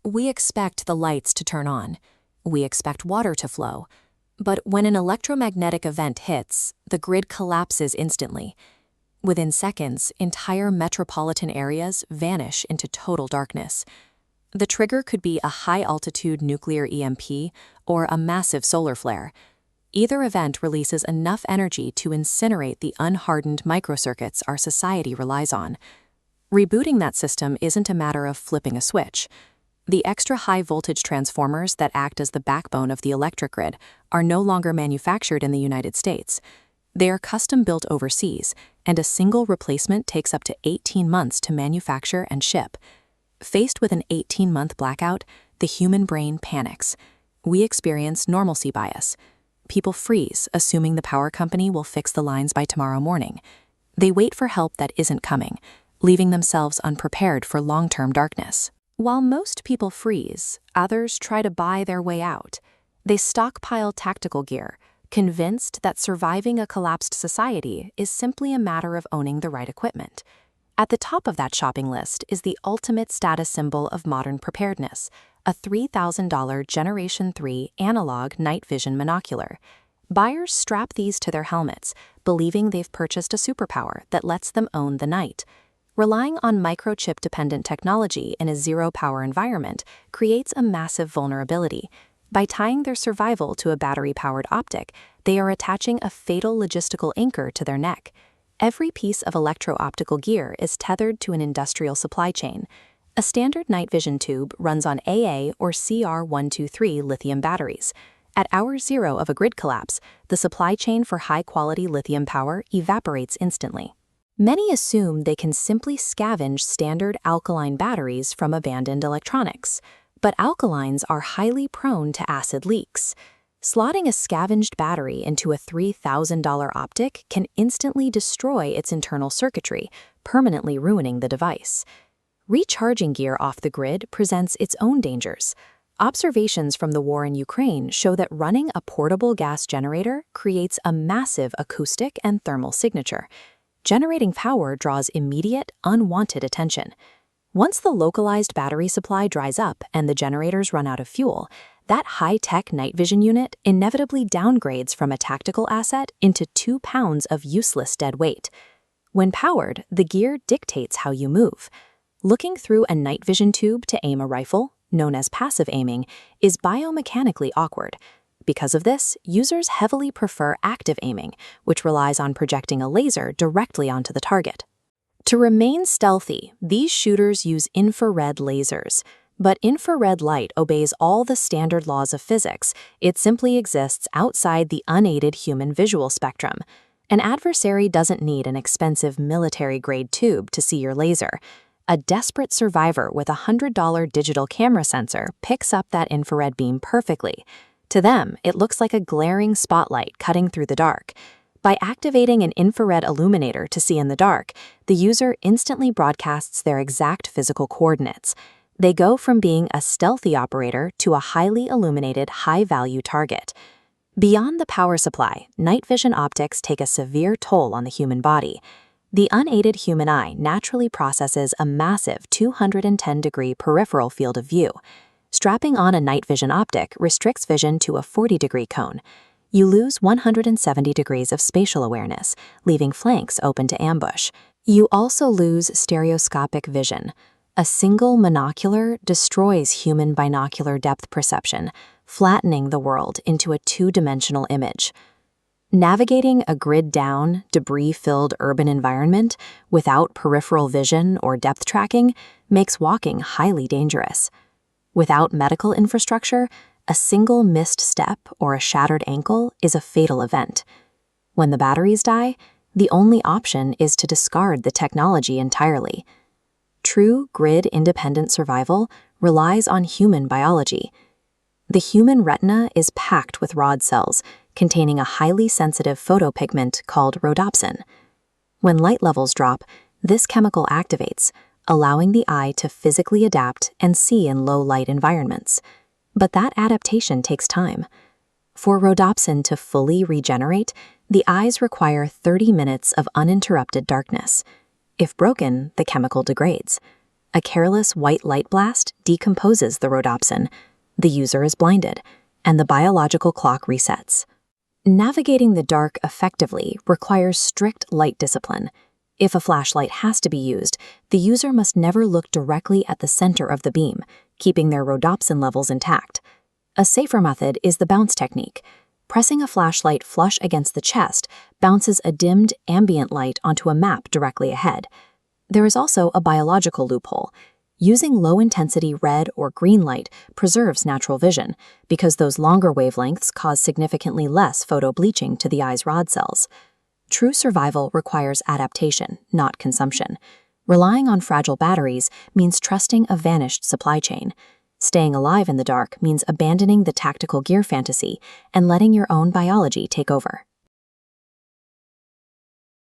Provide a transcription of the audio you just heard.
We expect the lights to turn on. We expect water to flow. But when an electromagnetic event hits, the grid collapses instantly. Within seconds, entire metropolitan areas vanish into total darkness. The trigger could be a high-altitude nuclear EMP or a massive solar flare. Either event releases enough energy to incinerate the unhardened microcircuits our society relies on. Rebooting that system isn't a matter of flipping a switch. The extra high-voltage transformers that act as the backbone of the electric grid are no longer manufactured in the United States. They are custom-built overseas, and a single replacement takes up to 18 months to manufacture and ship. Faced with an 18-month blackout, the human brain panics. We experience normalcy bias. People freeze, assuming the power company will fix the lines by tomorrow morning. They wait for help that isn't coming, leaving themselves unprepared for long-term darkness. While most people freeze, others try to buy their way out. They stockpile tactical gear, convinced that surviving a collapsed society is simply a matter of owning the right equipment. At the top of that shopping list is the ultimate status symbol of modern preparedness, a $3,000 Generation 3 analog night vision monocular. Buyers strap these to their helmets, believing they've purchased a superpower that lets them own the night. Relying on microchip-dependent technology in a zero-power environment creates a massive vulnerability. By tying their survival to a battery-powered optic, they are attaching a fatal logistical anchor to their neck. Every piece of electro-optical gear is tethered to an industrial supply chain. A standard night vision tube runs on AA or CR123 lithium batteries. At hour zero of a grid collapse, the supply chain for high-quality lithium power evaporates instantly. Many assume they can simply scavenge standard alkaline batteries from abandoned electronics, but alkalines are highly prone to acid leaks. Slotting a scavenged battery into a $3,000 optic can instantly destroy its internal circuitry, permanently ruining the device. Recharging gear off the grid presents its own dangers. Observations from the war in Ukraine show that running a portable gas generator creates a massive acoustic and thermal signature. Generating power draws immediate, unwanted attention. Once the localized battery supply dries up and the generators run out of fuel, that high-tech night vision unit inevitably downgrades from a tactical asset into 2 pounds of useless dead weight. When powered, the gear dictates how you move. Looking through a night vision tube to aim a rifle, known as passive aiming, is biomechanically awkward. Because of this, users heavily prefer active aiming, which relies on projecting a laser directly onto the target. To remain stealthy, these shooters use infrared lasers. But infrared light obeys all the standard laws of physics. It simply exists outside the unaided human visual spectrum. An adversary doesn't need an expensive military-grade tube to see your laser. A desperate survivor with a $100 digital camera sensor picks up that infrared beam perfectly. To them, it looks like a glaring spotlight cutting through the dark. By activating an infrared illuminator to see in the dark, the user instantly broadcasts their exact physical coordinates. They go from being a stealthy operator to a highly illuminated, high-value target. Beyond the power supply, night vision optics take a severe toll on the human body. The unaided human eye naturally processes a massive 210-degree peripheral field of view. Strapping on a night vision optic restricts vision to a 40-degree cone. You lose 170 degrees of spatial awareness, leaving flanks open to ambush. You also lose stereoscopic vision. A single monocular destroys human binocular depth perception, flattening the world into a two-dimensional image. Navigating a grid-down, debris-filled urban environment without peripheral vision or depth tracking makes walking highly dangerous. Without medical infrastructure, a single missed step or a shattered ankle is a fatal event. When the batteries die, the only option is to discard the technology entirely. True grid-independent survival relies on human biology. The human retina is packed with rod cells containing a highly sensitive photopigment called rhodopsin. When light levels drop, this chemical activates, allowing the eye to physically adapt and see in low-light environments. But that adaptation takes time. For rhodopsin to fully regenerate, the eyes require 30 minutes of uninterrupted darkness. If broken, the chemical degrades. A careless white light blast decomposes the rhodopsin, the user is blinded, and the biological clock resets. Navigating the dark effectively requires strict light discipline. If a flashlight has to be used, the user must never look directly at the center of the beam, keeping their rhodopsin levels intact. A safer method is the bounce technique. Pressing a flashlight flush against the chest bounces a dimmed ambient light onto a map directly ahead. There is also a biological loophole. Using low-intensity red or green light preserves natural vision because those longer wavelengths cause significantly less photo-bleaching to the eye's rod cells. True survival requires adaptation, not consumption. Relying on fragile batteries means trusting a vanished supply chain. Staying alive in the dark means abandoning the tactical gear fantasy and letting your own biology take over.